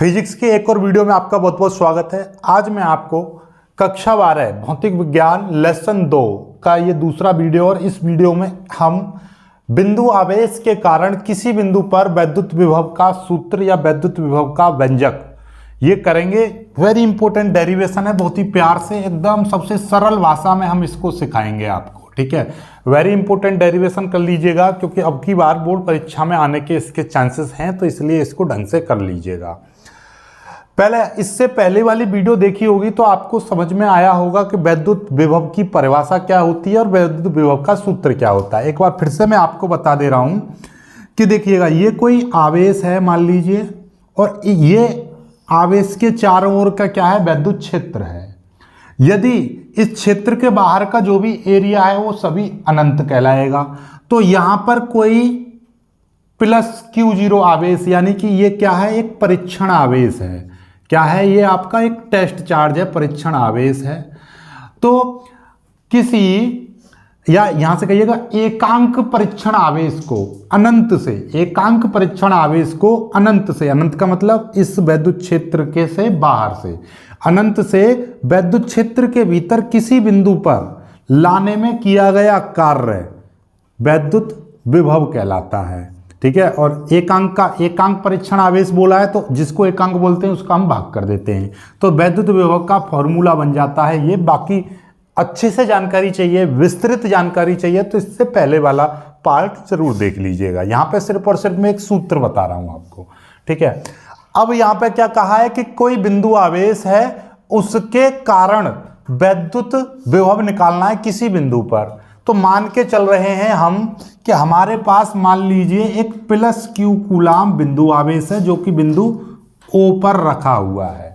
Physics के एक और वीडियो में आपका बहुत बहुत स्वागत है। आज मैं आपको कक्षा 12 भौतिक विज्ञान लेसन 2 का ये दूसरा वीडियो और इस वीडियो में हम बिंदु आवेश के कारण किसी बिंदु पर वैद्युत विभव का सूत्र या वैद्युत विभव का व्यंजक ये करेंगे। वेरी इंपॉर्टेंट डेरिवेशन है, बहुत ही प्यार से एकदम सबसे सरल भाषा में हम इसको सिखाएंगे आपको। ठीक है, वेरी इंपॉर्टेंट डेरिवेशन कर लीजिएगा क्योंकि अब की बार बोर्ड परीक्षा में आने के इसके चांसेस हैं, तो इसलिए इसको ढंग से कर लीजिएगा। पहले इससे पहले वाली वीडियो देखी होगी तो आपको समझ में आया होगा कि वैद्युत विभव की परिभाषा क्या होती है और वैद्युत विभव का सूत्र क्या होता है। एक बार फिर से मैं आपको बता दे रहा हूं कि देखिएगा, ये कोई आवेश है मान लीजिए, और ये आवेश के चारों ओर का क्या है, वैद्युत क्षेत्र है। यदि इस क्षेत्र के बाहर का जो भी एरिया है वो सभी अनंत कहलाएगा, तो यहां पर कोई प्लस Q0 आवेश, यानी कि ये क्या है, एक परीक्षण आवेश है। क्या है ये, आपका एक टेस्ट चार्ज है, परीक्षण आवेश है। तो किसी, या यहां से कहिएगा एकांक परीक्षण आवेश को अनंत से, एकांक परीक्षण आवेश को अनंत से, अनंत का मतलब इस वैद्युत क्षेत्र के से बाहर से, अनंत से वैद्युत क्षेत्र के भीतर किसी बिंदु पर लाने में किया गया कार्य वैद्युत विभव कहलाता है। ठीक है, और एकांक परीक्षण आवेश बोला है तो जिसको एकांक बोलते हैं उसका हम भाग कर देते हैं, तो वैद्युत विभव का फॉर्मूला बन जाता है ये। बाकी अच्छे से जानकारी चाहिए, विस्तृत जानकारी चाहिए तो इससे पहले वाला पार्ट जरूर देख लीजिएगा। यहाँ पे सिर्फ और सिर्फ मैं एक सूत्र बता रहा हूँ आपको। ठीक है, अब यहाँ पे क्या कहा है कि कोई बिंदु आवेश है, उसके कारण वैद्युत विभव निकालना है किसी बिंदु पर। तो मान के चल रहे हैं हम कि हमारे पास मान लीजिए एक प्लस Q कूलाम बिंदु आवेश है जो कि बिंदु O पर रखा हुआ है।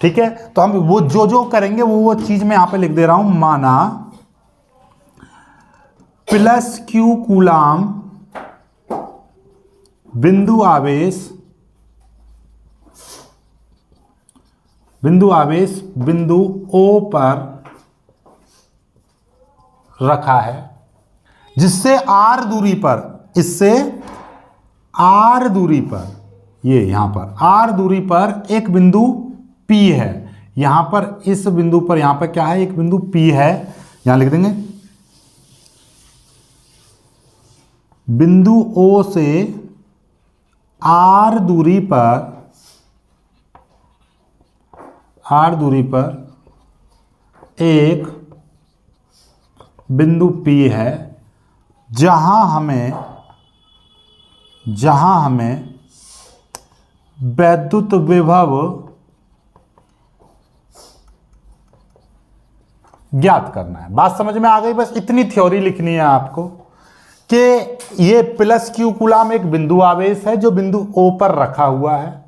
ठीक है, तो हम वो जो करेंगे वो चीज मैं यहां पे लिख दे रहा हूं। माना प्लस Q कूलाम बिंदु आवेश बिंदु O पर रखा है, जिससे R दूरी पर, इससे R दूरी पर, ये यहां पर R दूरी पर एक बिंदु P है। यहां पर इस बिंदु पर, यहां पर क्या है, एक बिंदु P है, यहां लिख देंगे बिंदु O से R दूरी पर एक बिंदु P है, जहां हमें वैद्युत विभव ज्ञात करना है। बात समझ में आ गई? बस इतनी थ्योरी लिखनी है आपको कि ये प्लस Q कूलाम एक बिंदु आवेश है जो बिंदु O पर रखा हुआ है।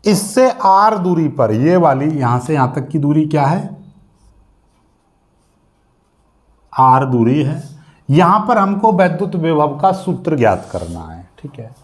इससे R दूरी पर, ये वाली यहां से यहां तक की दूरी क्या है, R दूरी है। यहां पर हमको वैद्युत विभव का सूत्र ज्ञात करना है। ठीक है,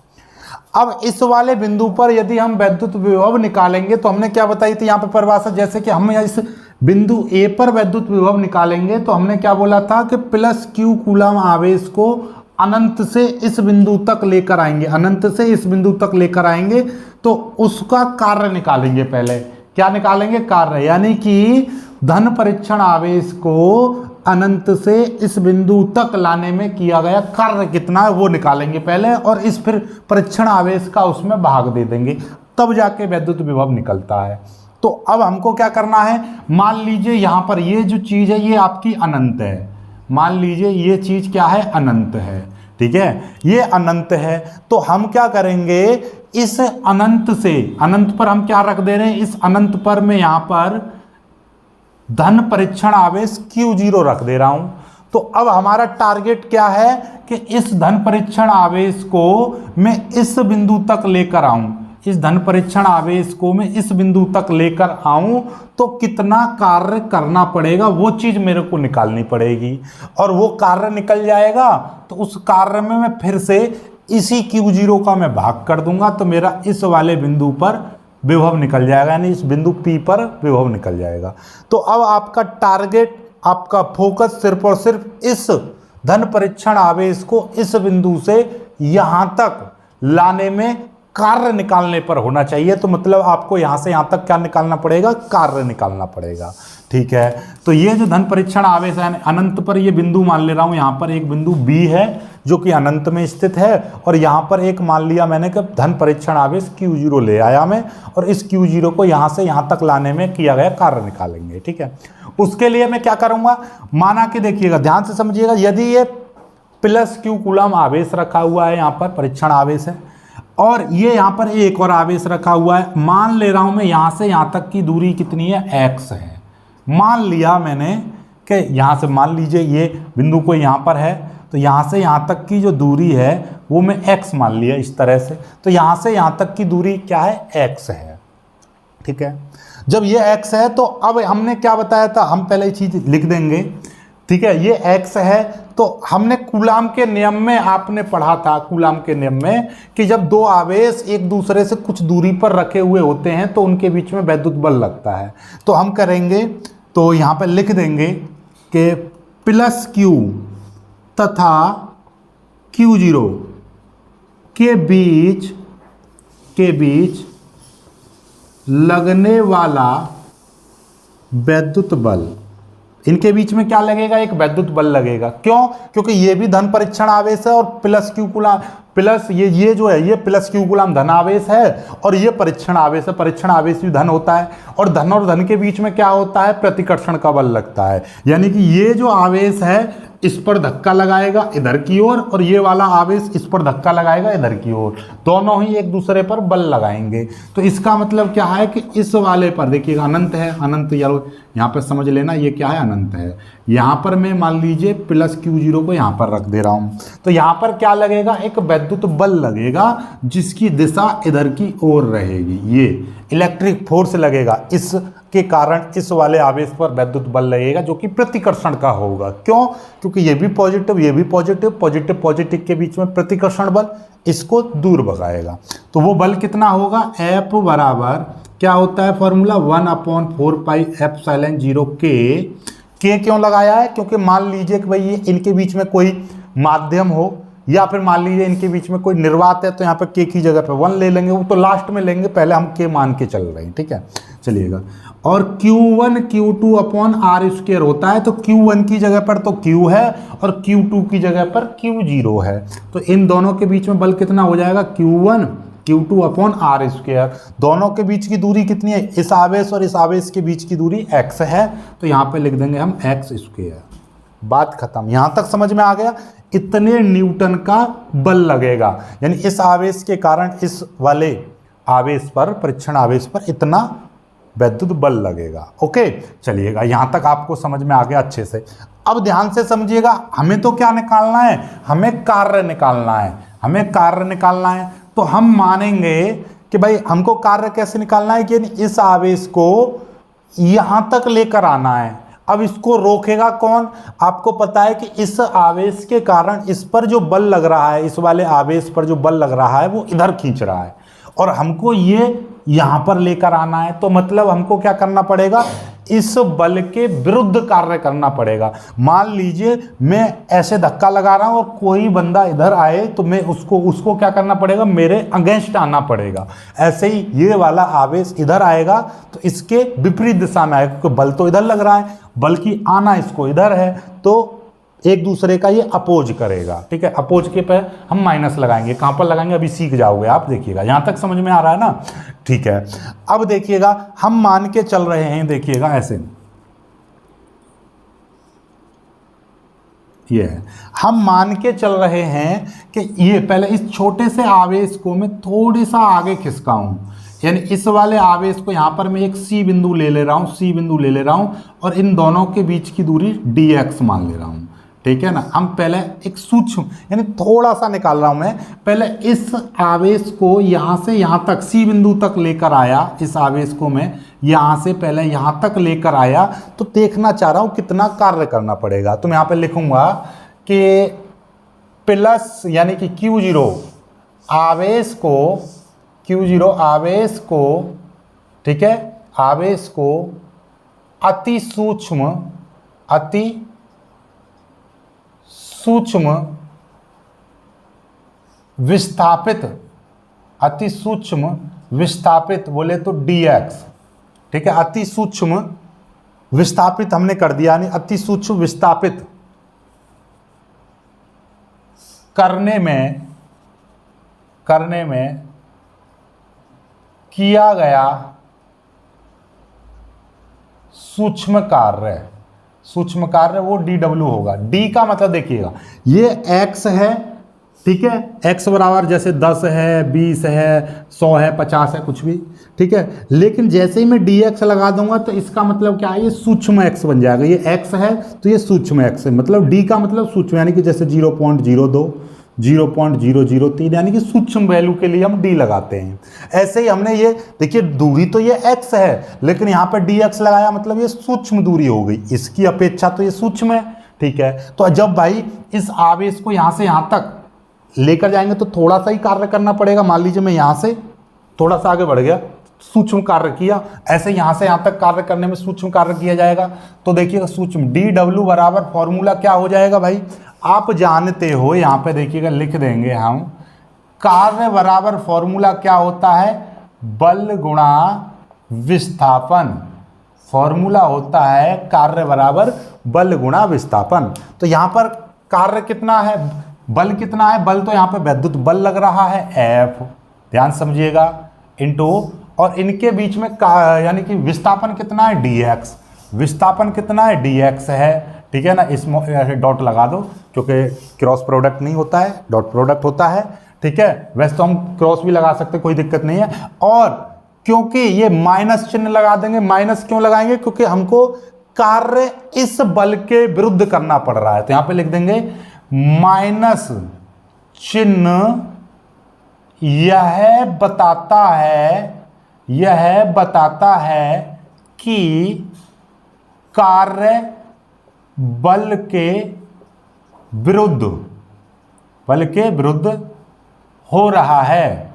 अब इस वाले बिंदु पर यदि हम वैद्युत विभव निकालेंगे तो हमने क्या बताई थी यहां पर परिभाषा, जैसे कि हम इस बिंदु A पर वैद्युत विभव निकालेंगे तो हमने क्या बोला था कि प्लस Q कूलाम आवेश को अनंत से इस बिंदु तक लेकर आएंगे, अनंत से इस बिंदु तक लेकर आएंगे तो उसका कार्य निकालेंगे। पहले क्या निकालेंगे, कार्य, यानी कि धन परीक्षण आवेश को अनंत से इस बिंदु तक लाने में किया गया कार्य कितना है वो निकालेंगे पहले, और इस फिर परीक्षण आवेश का उसमें भाग दे देंगे, तब जाके वैद्युत विभव निकलता है। तो अब हमको क्या करना है, मान लीजिए यहां पर ये जो चीज है ये आपकी अनंत है, मान लीजिए ये चीज क्या है, अनंत है। ठीक है, ये अनंत है, तो हम क्या करेंगे, इस अनंत से, अनंत पर हम क्या रख दे रहे हैं, इस अनंत पर मैं यहां पर धन परीक्षण आवेश Q0 रख दे रहा हूं। तो अब हमारा टारगेट क्या है कि इस धन परीक्षण आवेश को मैं इस बिंदु तक लेकर आऊं, इस धन परीक्षण आवेश को मैं इस बिंदु तक लेकर आऊं तो कितना कार्य करना पड़ेगा वो चीज मेरे को निकालनी पड़ेगी, और वो कार्य निकल जाएगा तो उस कार्य में मैं फिर से इसी Q0 का मैं भाग कर दूंगा, तो मेरा इस वाले बिंदु पर विभव निकल जाएगा, यानी इस बिंदु P पर विभव निकल जाएगा। तो अब आपका टारगेट, आपका फोकस सिर्फ और सिर्फ इस धन परीक्षण आवेश को इस बिंदु से यहां तक लाने में कार्य निकालने पर होना चाहिए। तो मतलब आपको यहां से यहां तक क्या निकालना पड़ेगा, कार्य निकालना पड़ेगा। ठीक है, तो ये जो धन परीक्षण आवेश है अनंत पर, ये बिंदु मान ले रहा हूं, यहां पर एक बिंदु बी है जो कि अनंत में स्थित है, और यहां पर एक मान लिया मैंने कि धन परीक्षण आवेश Q0 ले आया मैं, और इस Q0 को यहां से यहां तक लाने में किया गया कार्य निकालेंगे। ठीक है, उसके लिए मैं क्या करूंगा, माना कि देखिएगा ध्यान से समझिएगा, यदि ये प्लस Q कूलम आवेश रखा हुआ है, यहां पर परीक्षण आवेश है, और ये यहां पर एक और आवेश रखा हुआ है, मान ले रहा हूं मैं यहां से यहां तक की दूरी कितनी है, x है। मान लिया मैंने कि यहां से मान लीजिए ये बिंदु को यहां पर है, तो यहां से यहां तक की जो दूरी है वो मैं x मान लिया इस तरह से, तो यहां से यहां तक की दूरी क्या है, x है। ठीक है, जब ये x है तो अब हमने क्या बताया था, हम पहले ये चीज लिख देंगे। ठीक है, ये x है, तो हमने कूलाम के नियम में आपने पढ़ा था, कूलाम के नियम में, कि जब दो आवेश एक दूसरे से कुछ दूरी पर रखे हुए होते हैं तो उनके बीच में वैद्युत बल लगता है। तो हम करेंगे, तो यहां पर लिख देंगे कि प्लस Q तथा Q0 के बीच लगने वाला वैद्युत बल, इनके बीच में क्या लगेगा, एक वैद्युत बल लगेगा। क्यों, क्योंकि ये भी धन परीक्षण आवेश है, और प्लस Q कूलम प्लस ये जो है ये प्लस Q कूलम धन आवेश है, और ये परीक्षण आवेश है। परीक्षण आवेश भी धन होता है, और धन के बीच में क्या होता है, प्रतिकर्षण का बल लगता है। यानी कि ये जो आवेश है इस पर धक्का लगाएगा इधर की ओर, और ये वाला आवेश इस पर धक्का लगाएगा इधर की ओर, दोनों ही एक दूसरे पर बल लगाएंगे। तो इसका मतलब क्या है कि इस वाले पर देखिएगा अनंत है, अनंत यहाँ पर समझ लेना, ये क्या है, अनंत है। यहाँ पर मैं मान लीजिए प्लस Q0 को यहाँ पर रख दे रहा हूँ, तो यहाँ पर क्या लगेगा, एक वैद्युत बल लगेगा जिसकी दिशा इधर की ओर रहेगी, ये इलेक्ट्रिक फोर्स लगेगा, इसके कारण इस वाले आवेश पर वैद्युत बल लगेगा जो कि प्रतिकर्षण का होगा। क्यों, क्योंकि ये भी पॉजिटिव ये भी पॉजिटिव, पॉजिटिव पॉजिटिव के बीच में प्रतिकर्षण बल इसको दूर भगाएगा। तो वो बल कितना होगा, F बराबर क्या होता है फॉर्मूला, 1/4πε0 के क्यों लगाया है, क्योंकि मान लीजिए कि भाई ये इनके बीच में कोई माध्यम हो, या फिर मान लीजिए इनके बीच में कोई निर्वात है, तो यहाँ पर के की जगह पर 1 ले लेंगे, वो तो लास्ट में लेंगे, पहले हम के मान के चल रहे हैं। ठीक है, चलिएगा, और Q1 Q2 अपॉन R² होता है, तो Q1 की जगह पर तो Q है, और Q2 की जगह पर Q0 है, तो इन दोनों के बीच में बल कितना हो जाएगा, Q1 Q2 अपॉन R²। दोनों के बीच की दूरी कितनी है, इस आवेश और इस आवेश के बीच की दूरी x है, तो यहाँ पे लिख देंगे हम x²। बात खत्म, यहां तक समझ में आ गया। इतने न्यूटन का बल लगेगा, यानी इस आवेश के कारण इस वाले आवेश पर, परीक्षण आवेश पर इतना वैद्युत बल लगेगा। ओके, चलिएगा, यहां तक आपको समझ में आ गया अच्छे से। अब ध्यान से समझिएगा, हमें तो क्या निकालना है, हमें कार्य निकालना है, हमें कार्य निकालना है। तो हम मानेंगे कि भाई हमको कार्य कैसे निकालना है, कि इस आवेश को यहां तक लेकर आना है। अब इसको रोकेगा कौन, आपको पता है कि इस आवेश के कारण इस पर जो बल लग रहा है, इस वाले आवेश पर जो बल लग रहा है वो इधर खींच रहा है, और हमको ये यहां पर लेकर आना है। तो मतलब हमको क्या करना पड़ेगा, इस बल के विरुद्ध कार्य करना पड़ेगा। मान लीजिए मैं ऐसे धक्का लगा रहा हूं और कोई बंदा इधर आए, तो मैं उसको क्या करना पड़ेगा, मेरे अगेंस्ट आना पड़ेगा। ऐसे ही ये वाला आवेश इधर आएगा तो इसके विपरीत दिशा में आएगा, क्योंकि बल तो इधर लग रहा है, बल्कि आना इसको इधर है, तो एक दूसरे का ये अपोज करेगा। ठीक है, अपोज के पे हम माइनस लगाएंगे, कहां पर लगाएंगे अभी सीख जाओगे आप, देखिएगा। यहां तक समझ में आ रहा है ना, ठीक है। अब देखिएगा, हम मान के चल रहे हैं, देखिएगा ऐसे, ये है, हम मान के चल रहे हैं कि ये पहले इस छोटे से आवेश को मैं थोड़ी सा आगे खिसकाऊं, यानी इस वाले आवेश को यहां पर मैं एक C बिंदु ले ले रहा हूं, C बिंदु ले ले रहा हूं, और इन दोनों के बीच की दूरी dx मान ले रहा हूं। ठीक है ना, हम पहले एक सूक्ष्म यानी थोड़ा सा निकाल रहा हूं मैं, पहले इस आवेश को यहां से यहां तक C बिंदु तक लेकर आया, इस आवेश को मैं यहां से पहले यहां तक लेकर आया, तो देखना चाह रहा हूं कितना कार्य करना पड़ेगा। तो मैं यहां पे लिखूंगा कि प्लस यानी कि Q0 आवेश को, ठीक है, आवेश को अति सूक्ष्म विस्थापित अति सूक्ष्म विस्थापित बोले तो dx, ठीक है। अति सूक्ष्म विस्थापित हमने कर दिया, यानी अति सूक्ष्म विस्थापित करने में किया गया सूक्ष्म कार्य वो dw होगा। d का मतलब देखिएगा, ये x है, ठीक है, x बराबर जैसे 10 है, 20 है, 100 है, 50 है, कुछ भी, ठीक है। लेकिन जैसे ही मैं dx लगा दूंगा तो इसका मतलब क्या है, ये सूक्ष्म x बन जाएगा। ये x है तो ये सूक्ष्म x है, मतलब d का मतलब सूक्ष्म, यानी कि जैसे 0.02, 0.003, यानी कि सूक्ष्म वैल्यू के लिए हम d लगाते हैं। ऐसे ही हमने ये देखिए, दूरी तो ये x है, लेकिन यहाँ पर dx लगाया मतलब ये सूक्ष्म दूरी हो गई, इसकी अपेक्षा तो ये सूक्ष्म है, ठीक है। तो जब भाई इस आवेश को यहाँ से यहाँ तक लेकर जाएंगे तो थोड़ा सा ही कार्य करना पड़ेगा। मान लीजिए मैं यहाँ से थोड़ा सा आगे बढ़ गया, सूक्ष्म कार्य किया, ऐसे यहाँ से यहाँ तक कार्य करने में सूक्ष्म कार्य किया जाएगा। तो देखिएगा सूक्ष्म dw बराबर फॉर्मूला क्या हो जाएगा भाई, आप जानते हो, यहाँ पे देखिएगा लिख देंगे हम, कार्य बराबर फॉर्मूला क्या होता है, बल गुणा विस्थापन। फॉर्मूला होता है कार्य बराबर बल गुणा विस्थापन। तो यहाँ पर कार्य कितना है, बल कितना है, बल तो यहाँ पे विद्युत बल लग रहा है F, ध्यान समझिएगा, इनटू, और इनके बीच में यानी कि विस्थापन कितना है dx, विस्थापन कितना है dx है, ठीक है ना। इसमें डॉट लगा दो क्योंकि क्रॉस प्रोडक्ट नहीं होता है, डॉट प्रोडक्ट होता है, ठीक है। वैसे तो हम क्रॉस भी लगा सकते, कोई दिक्कत नहीं है। और क्योंकि ये माइनस चिन्ह लगा देंगे, माइनस क्यों लगाएंगे, क्योंकि हमको कार्य इस बल के विरुद्ध करना पड़ रहा है, तो यहाँ पे लिख देंगे माइनस चिन्ह। यह बताता है कि कार्य बल के विरुद्ध हो रहा है।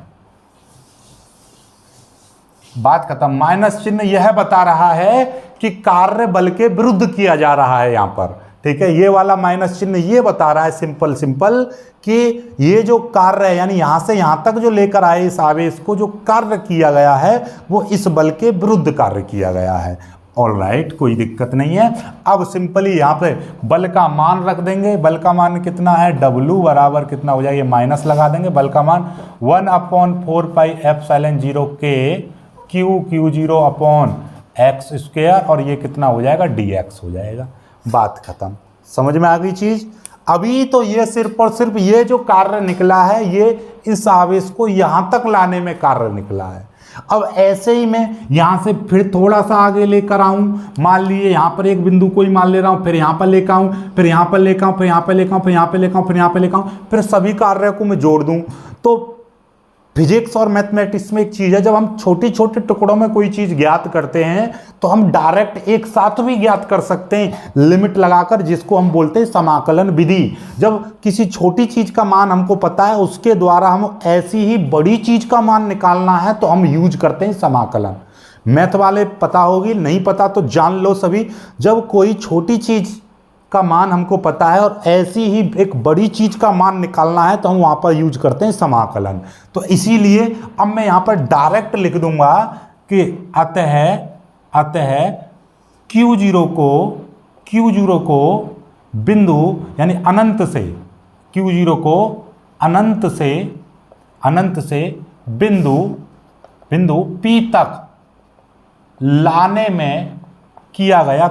बात खत्म। माइनस चिन्ह यह बता रहा है कि कार्य बल के विरुद्ध किया जा रहा है यहां पर, ठीक है। ये वाला माइनस चिन्ह ये बता रहा है सिंपल कि ये जो कार्य है, यानी यहां से यहां तक जो लेकर आए इस आवेश को, जो कार्य किया गया है वो इस बल के विरुद्ध कार्य किया गया है। ऑलराइट, कोई दिक्कत नहीं है। अब सिंपली यहाँ पे बल का मान रख देंगे। बल का मान कितना है, W बराबर कितना हो जाएगा, माइनस लगा देंगे। बल का मान 1/4πε0 के Q0 अपॉन x स्क्वायर, और ये कितना हो जाएगा, dx हो जाएगा। बात खत्म। समझ में आ गई चीज। अभी तो ये सिर्फ और सिर्फ ये जो कार्य निकला है, ये इस आवेश को यहां तक लाने में कार्य निकला है। अब ऐसे ही मैं यहां से फिर थोड़ा सा आगे लेकर आऊं, मान लीजिए यहां पर एक बिंदु को ही मान ले रहा हूं, फिर यहां पर लेकर आऊं, फिर यहां पर लेकर आऊं, फिर यहां पर लेकर आऊं, फिर यहां पर लेकर आऊं, फिर यहां पर लेकर आऊं, फिर सभी कार्य को मैं जोड़ दूं। तो फिजिक्स और मैथमेटिक्स में एक चीज है, जब हम छोटे छोटे टुकड़ों में कोई चीज ज्ञात करते हैं तो हम डायरेक्ट एक साथ भी ज्ञात कर सकते हैं लिमिट लगाकर, जिसको हम बोलते हैं समाकलन विधि। जब किसी छोटी चीज का मान हमको पता है, उसके द्वारा हम ऐसी ही बड़ी चीज का मान निकालना है तो हम यूज करते हैं समाकलन। मैथ वाले पता होगी, नहीं पता तो जान लो सभी। जब कोई छोटी चीज का मान हमको पता है और ऐसी ही एक बड़ी चीज का मान निकालना है तो हम वहां पर यूज करते हैं समाकलन। तो इसीलिए अब मैं यहां पर डायरेक्ट लिख दूंगा कि अतः Q0 को बिंदु यानी अनंत से, Q0 को अनंत से बिंदु P तक लाने में किया गया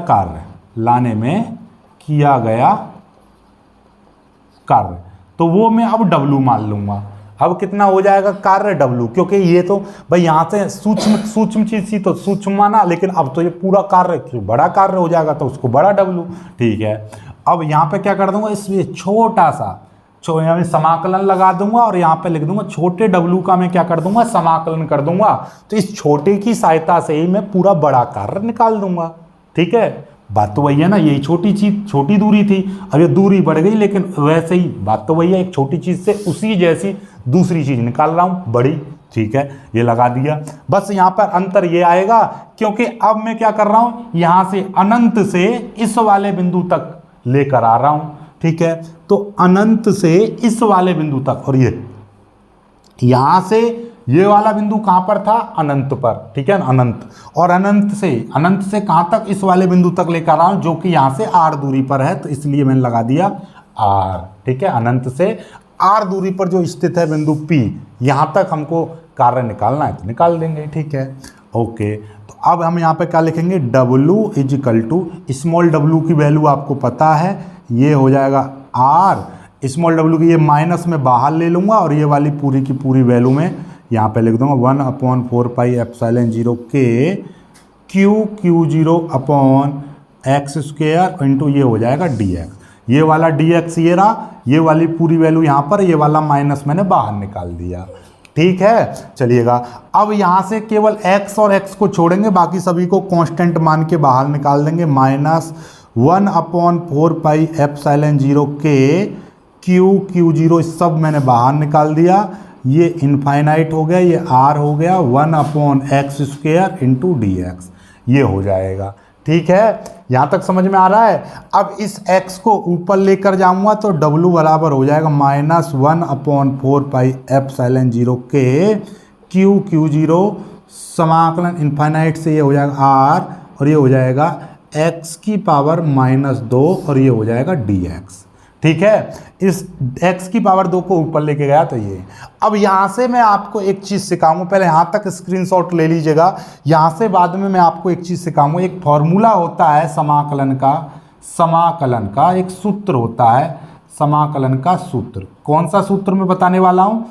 कार्य, तो वो मैं अब W मान लूंगा। अब कितना हो जाएगा कार्य W, क्योंकि ये तो भाई यहाँ से सूक्ष्म चीज थी तो सूक्ष्म माना, लेकिन अब तो ये पूरा कार्य बड़ा कार्य हो जाएगा तो उसको बड़ा W, ठीक है। अब यहाँ पे क्या कर दूंगा, इसलिए छोटा सा यानी समाकलन लगा दूंगा और यहाँ पे लिख दूंगा छोटे W का मैं क्या कर दूंगा, समाकलन कर दूंगा। तो इस छोटे की सहायता से ही मैं पूरा बड़ा कार्य निकाल दूंगा, ठीक है। बात तो वही है ना, यही छोटी चीज, छोटी दूरी थी, अब ये दूरी बढ़ गई, लेकिन वैसे ही बात तो वही है, एक छोटी चीज से उसी जैसी दूसरी चीज निकाल रहा हूं बड़ी, ठीक है। ये लगा दिया। बस यहां पर अंतर ये आएगा क्योंकि अब मैं क्या कर रहा हूं, यहां से अनंत से इस वाले बिंदु तक लेकर आ रहा हूं, ठीक है। तो अनंत से इस वाले बिंदु तक, और ये यहां से ये वाला बिंदु कहाँ पर था, अनंत पर, ठीक है ना, अनंत। और अनंत से कहाँ तक, इस वाले बिंदु तक लेकर आऊँ जो कि यहाँ से r दूरी पर है, तो इसलिए मैंने लगा दिया r, ठीक है। अनंत से r दूरी पर जो स्थित है बिंदु P, यहाँ तक हमको कार्य निकालना है तो निकाल देंगे, ठीक है, ओके। तो अब हम यहाँ पे क्या लिखेंगे, W is equal to small w की वैल्यू आपको पता है, ये हो जाएगा r, स्मॉल w की ये माइनस में बाहर ले लूँगा और ये वाली पूरी की पूरी वैल्यू में यहाँ पे लिख दूंगा 1/4 पाई एप्सिलॉन 0 के Q0 upon x square into ये हो जाएगा dx। ये वाला dx ये रहा, ये वाली पूरी वैल्यू यहाँ पर, ये वाला माइनस मैंने बाहर निकाल दिया, ठीक है। चलिएगा अब यहाँ से केवल x और x को छोड़ेंगे, बाकी सभी को कांस्टेंट मान के बाहर निकाल देंगे। -1/4 पाई एप्सिलॉन 0 के Q0 सब मैंने बाहर निकाल दिया, ये इनफाइनाइट हो गया, ये r हो गया 1/x² इंटू dx, ये हो जाएगा, ठीक है। यहाँ तक समझ में आ रहा है। अब इस x को ऊपर लेकर जाऊंगा तो w बराबर हो जाएगा -1/4 पाई एप्सिलॉन 0 के Q0 समाकलन इनफाइनाइट से ये हो जाएगा r और ये हो जाएगा x⁻2 और ये हो जाएगा dx, ठीक है। इस x की पावर 2 को ऊपर लेके गया तो ये। अब यहाँ से मैं आपको एक चीज़ सिखाऊंगा, पहले यहाँ तक स्क्रीनशॉट ले लीजिएगा, यहाँ से बाद में मैं आपको एक चीज़ सिखाऊंगा। एक फॉर्मूला होता है समाकलन का एक सूत्र होता है, समाकलन का सूत्र। कौन सा सूत्र मैं बताने वाला हूँ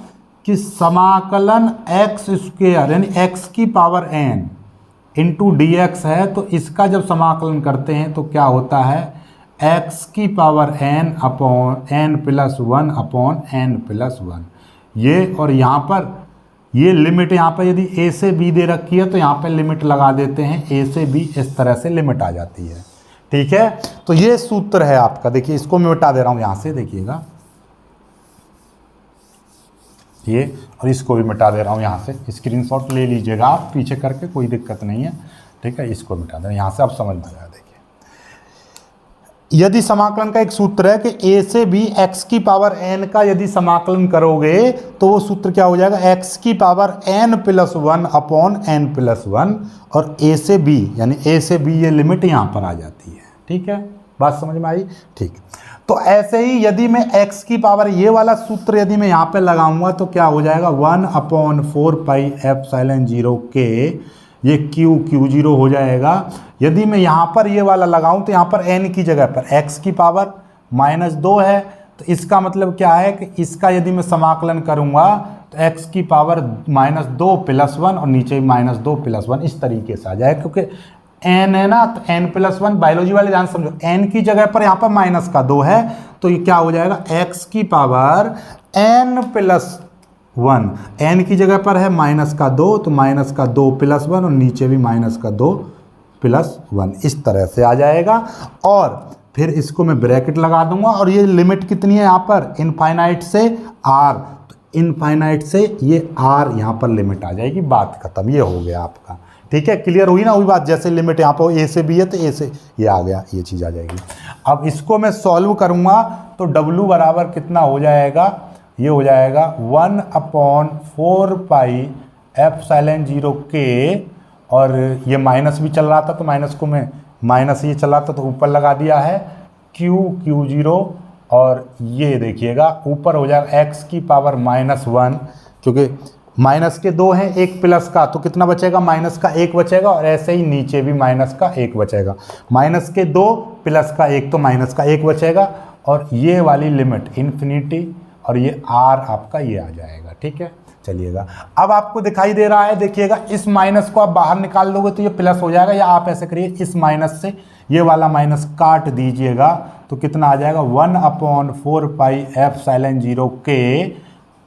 कि समाकलन x² यानी x⁻n इंटू dx है, तो इसका जब समाकलन करते हैं तो क्या होता है, x⁻n अपॉन n+1/n+1। ये और यहाँ पर ये लिमिट, यहाँ पर यदि a से b दे रखी है तो यहाँ पर लिमिट लगा देते हैं, a से b इस तरह से लिमिट आ जाती है, ठीक है। तो ये सूत्र है आपका, देखिए इसको मैं मिटा दे रहा हूँ यहाँ से, देखिएगा ये, और इसको भी मिटा दे रहा हूँ यहाँ से, स्क्रीनशॉट ले लीजिएगा आप पीछे करके, कोई दिक्कत नहीं है, ठीक है। इसको मिटा दें यहाँ से, आप समझ में आ जाए। देखिए यदि समाकलन का एक सूत्र है कि a से b x⁻n का यदि समाकलन करोगे तो वो सूत्र क्या हो जाएगा, x⁻n+1/n+1 और a से b यानी a से b ये लिमिट यहाँ पर आ जाती है, ठीक है। बात समझ में आई, ठीक। तो ऐसे ही यदि मैं x की पावर ये वाला सूत्र यदि मैं यहाँ पे लगाऊंगा तो क्या हो जाएगा, 1/4 पाई एप्सिलॉन 0 के ये Q0 हो जाएगा। यदि मैं यहाँ पर ये वाला लगाऊं तो यहाँ पर n की जगह पर x की पावर -2 है, तो इसका मतलब क्या है कि इसका यदि मैं समाकलन करूँगा तो x की पावर -2 + 1 और नीचे -2 + 1 इस तरीके से आ जाएगा, क्योंकि n है ना, तो n+1 बायोलॉजी वाले ध्यान समझो, n की जगह पर यहाँ पर -2 है, तो ये क्या हो जाएगा, x की पावर n+1, n की जगह पर है -2 तो -2 + 1 और नीचे भी -2 + 1 इस तरह से आ जाएगा। और फिर इसको मैं ब्रैकेट लगा दूंगा और ये लिमिट कितनी है यहाँ पर, इनफाइनाइट से r, तो इनफाइनाइट से ये r यहाँ पर लिमिट आ जाएगी, बात खत्म, ये हो गया आपका, ठीक है। क्लियर हुई ना, वही बात, जैसे लिमिट यहाँ पर a से b है तो a से ये आ गया, ये चीज़ आ जाएगी। अब इसको मैं सॉल्व करूँगा तो w बराबर कितना हो जाएगा, ये हो जाएगा 1/4 पाई एप्सिलॉन 0 के, और ये माइनस भी चल रहा था तो माइनस को मैं माइनस ये चल रहा था तो ऊपर लगा दिया है Q0, और ये देखिएगा ऊपर हो जाएगा x की पावर -1, क्योंकि माइनस के 2 हैं, एक प्लस का तो कितना बचेगा, माइनस का 1 बचेगा, और ऐसे ही नीचे भी माइनस का 1 बचेगा, माइनस के 2 प्लस का 1 तो माइनस का 1 बचेगा, और ये वाली लिमिट इन्फिनिटी और ये r आपका ये आ जाएगा, ठीक है। चलिएगा अब आपको दिखाई दे रहा है, देखिएगा इस माइनस को आप बाहर निकाल दोगे तो ये प्लस हो जाएगा, या आप ऐसे करिए इस माइनस से ये वाला माइनस काट दीजिएगा तो कितना आ जाएगा, 1/4 पाई एप्सिलॉन 0 के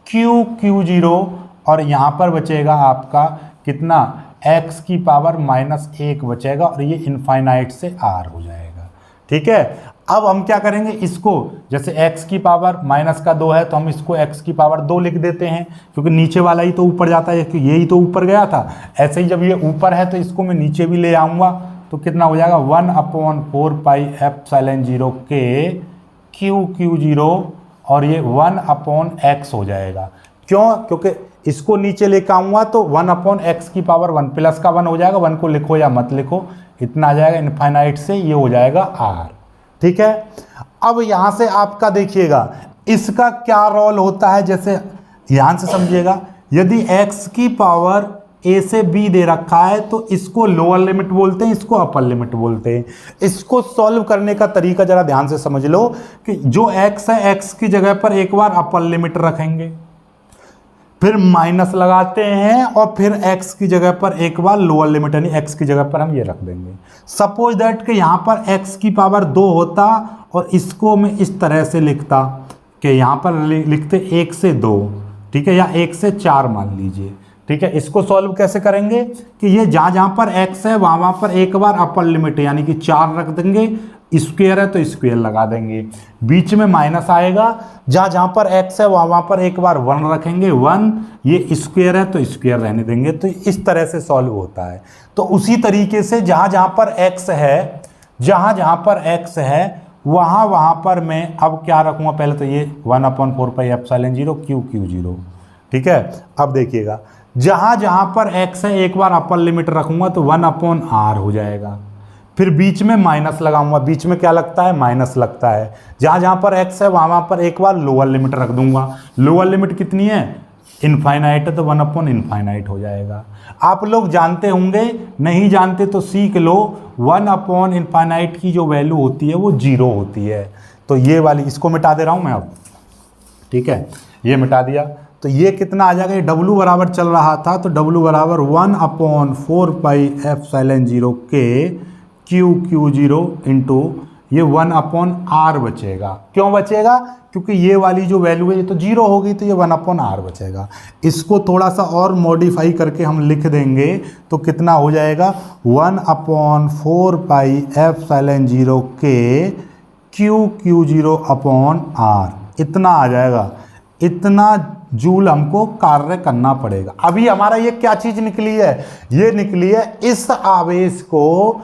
Q0, और यहाँ पर बचेगा आपका कितना, x की पावर -1 बचेगा, और ये इनफाइनाइट से r हो जाएगा, ठीक है। अब हम क्या करेंगे, इसको जैसे x की पावर -2 है तो हम इसको x की पावर 2 लिख देते हैं, क्योंकि नीचे वाला ही तो ऊपर जाता है, क्योंकि यही तो ऊपर गया था। ऐसे ही जब ये ऊपर है तो इसको मैं नीचे भी ले आऊँगा तो कितना हो जाएगा, 1/4 पाई एप्सिलॉन 0 के Q0, और ये 1/x हो जाएगा। क्यों, क्योंकि इसको नीचे लेकर आऊँगा तो 1/x की पावर 1 प्लस का 1 हो जाएगा, 1 को लिखो या मत लिखो, इतना आ जाएगा इनफाइनाइट से, ये हो जाएगा r। ठीक है, अब यहाँ से आपका देखिएगा इसका क्या रोल होता है, जैसे ध्यान से समझिएगा, यदि x की पावर a से b दे रखा है तो इसको लोअर लिमिट बोलते हैं, इसको अपर लिमिट बोलते हैं। इसको सॉल्व करने का तरीका जरा ध्यान से समझ लो कि जो x है, x की जगह पर एक बार अपर लिमिट रखेंगे, फिर माइनस लगाते हैं और फिर x की जगह पर एक बार लोअर लिमिट यानी x की जगह पर हम ये रख देंगे। सपोज दैट कि यहाँ पर x की पावर 2 होता और इसको मैं इस तरह से लिखता कि यहाँ पर लिखते 1 से 2, ठीक है, या 1 से 4 मान लीजिए। ठीक है, इसको सॉल्व कैसे करेंगे कि ये जहाँ पर x है वहाँ पर एक बार अपर लिमिट है यानी कि 4 रख देंगे, स्क्वायर है तो स्क्वायर लगा देंगे, बीच में माइनस आएगा, जहाँ पर x है वहाँ पर एक बार 1 रखेंगे, 1, ये स्क्वायर है तो स्क्वायर रहने देंगे। तो इस तरह से सॉल्व होता है। तो उसी तरीके से जहाँ पर x है, जहाँ पर x है वहाँ पर मैं अब क्या रखूँगा, पहले तो ये 1/4πε0 q0। ठीक है, अब देखिएगा जहाँ पर x है एक बार अपर लिमिट रखूँगा तो 1/r हो जाएगा, फिर बीच में माइनस लगाऊंगा, बीच में क्या लगता है, माइनस लगता है। जहाँ पर x है वहाँ पर एक बार लोअर लिमिट रख दूंगा, लोअर लिमिट कितनी है, इनफाइनाइट है तो 1/इनफाइनाइट हो जाएगा। आप लोग जानते होंगे, नहीं जानते तो सीख लो, 1/इनफाइनाइट की जो वैल्यू होती है वो 0 होती है। तो ये वाली इसको मिटा दे रहा हूँ मैं अब। ठीक है, ये मिटा दिया तो ये कितना आ जाएगा, ये w बराबर चल रहा था तो w बराबर 1/4πε0 के q0 इंटू ये 1/r बचेगा। क्यों बचेगा, क्योंकि ये वाली जो वैल्यू है ये तो 0 होगी तो ये 1/r बचेगा। इसको थोड़ा सा और मॉडिफाई करके हम लिख देंगे तो कितना हो जाएगा, 1/4πε0 के q0/r, इतना आ जाएगा। इतना जूल हमको कार्य करना पड़ेगा। अभी हमारा ये क्या चीज निकली है, ये निकली है इस आवेश को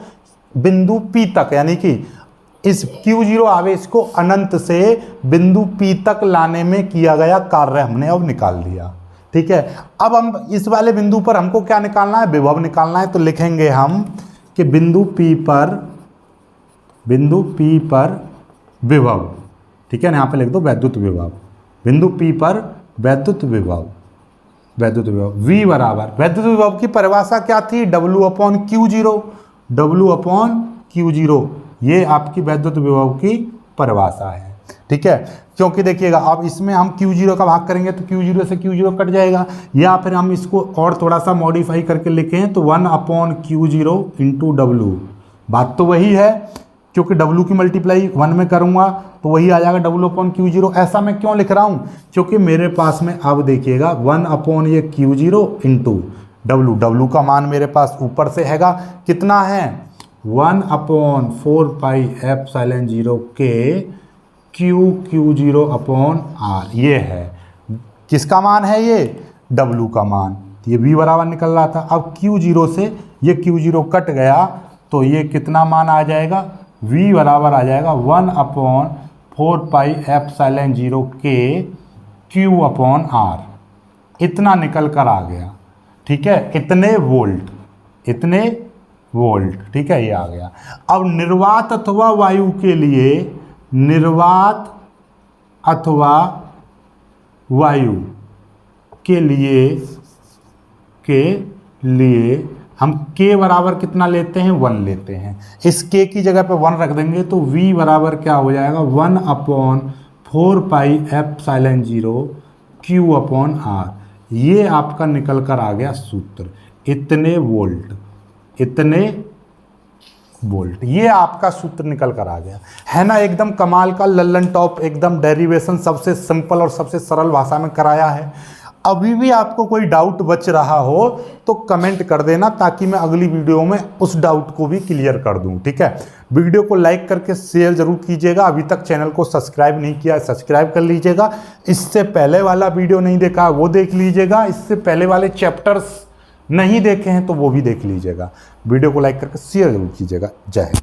बिंदु P तक, यानी कि इस Q0 आवेश को अनंत से बिंदु P तक लाने में किया गया कार्य हमने अब निकाल लिया। ठीक है, अब हम इस वाले बिंदु पर हमको क्या निकालना है, विभव निकालना है। तो लिखेंगे हम कि बिंदु P पर विभव, ठीक है, यहाँ पे लिख दो वैद्युत विभव, बिंदु P पर वैद्युत विभव V बराबर, वैद्युत विभव की परिभाषा क्या थी, W/Q0, ये आपकी वैद्युत विभव की परिभाषा है। ठीक है, क्योंकि देखिएगा अब इसमें हम Q0 का भाग करेंगे तो Q0 से Q0 कट जाएगा, या फिर हम इसको और थोड़ा सा मॉडिफाई करके लिखें तो 1/Q0 इंटू W, बात तो वही है, क्योंकि W की मल्टीप्लाई 1 में करूँगा तो वही आ जाएगा W/Q0। ऐसा मैं क्यों लिख रहा हूँ, क्योंकि मेरे पास में अब देखिएगा 1/Q0 इंटू W का मान मेरे पास ऊपर से हैगा, कितना है 1/4πε0 के Q0/r, ये है किसका मान है, ये W का मान, ये V बराबर निकल रहा था। अब Q0 से ये Q0 कट गया तो ये कितना मान आ जाएगा, V बराबर आ जाएगा 1/4πε0 के Q/r, इतना निकल कर आ गया। ठीक है, इतने वोल्ट, ठीक है, ये आ गया। अब निर्वात अथवा वायु के लिए, निर्वात अथवा वायु के लिए हम K बराबर कितना लेते हैं, 1 लेते हैं। इस K की जगह पे 1 रख देंगे तो V बराबर क्या हो जाएगा, 1/4πε0 Q/r, ये आपका निकल कर आ गया सूत्र, इतने वोल्ट, ये आपका सूत्र निकल कर आ गया है ना। एकदम कमाल का, लल्लन टॉप, एकदम डेरिवेशन सबसे सिंपल और सबसे सरल भाषा में कराया है। अभी भी आपको कोई डाउट बच रहा हो तो कमेंट कर देना, ताकि मैं अगली वीडियो में उस डाउट को भी क्लियर कर दूं। ठीक है, वीडियो को लाइक करके शेयर जरूर कीजिएगा। अभी तक चैनल को सब्सक्राइब नहीं किया है, सब्सक्राइब कर लीजिएगा। इससे पहले वाला वीडियो नहीं देखा वो देख लीजिएगा, इससे पहले वाले चैप्टर्स नहीं देखे हैं तो वो भी देख लीजिएगा। वीडियो को लाइक करके शेयर जरूर कीजिएगा। जय हिंद।